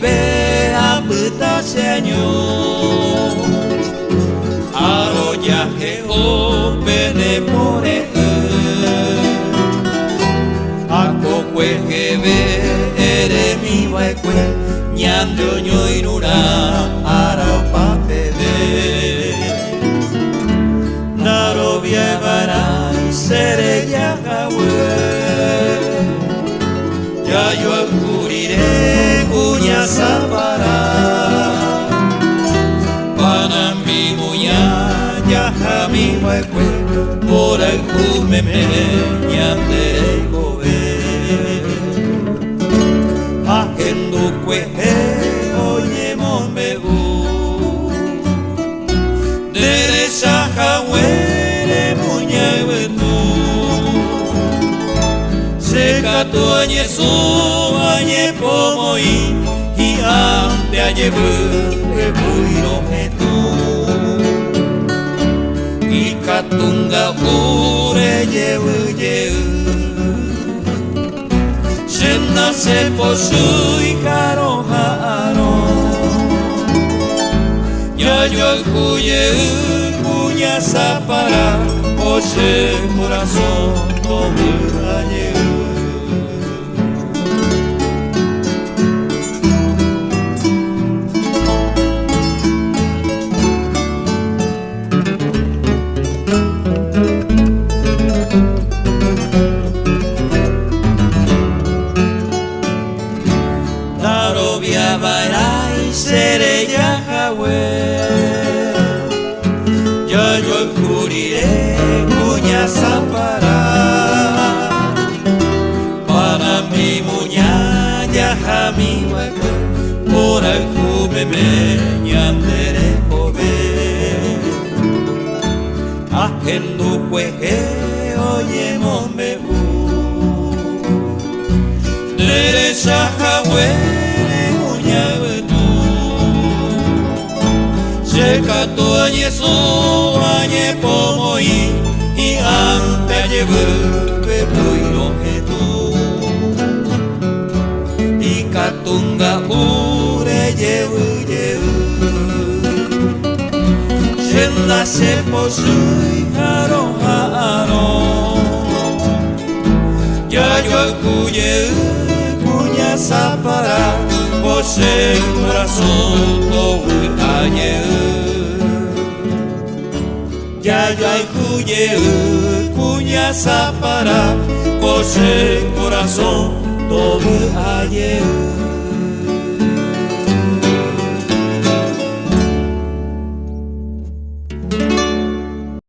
ve a puta señor arroyaje o pene more ako que ve ere mi baikwe nyando nyoinura ara papede naro viavara sere yahawe ya yo acuriré cuña sapara para mi muña ya mi baikwe por el kumeme nyandere gobe agendo kwe oye monbegu derecha jawere muña betu seca tu añe su añe pomoi y ante ayebu e buiro metu y katunga ure yebu yebu Shena se posui jaro jaro ya yo cuye cuña sapara ose corazón como ayer seré Yahweh, ya yo cubriré cuña zapara para mi muña yaha mi hueco por el cubeme ñandere joven agendo cueje oye mombebu derecha Yahweh seca tu añe su añe pomoi y ante lleve bebuino etu y katunga ure yevu yevu shenda se posui jaro jaro ya yo cuye cuña sapara pose corazón todo añe ya yo cuye cuña sapara pose corazón todo ayer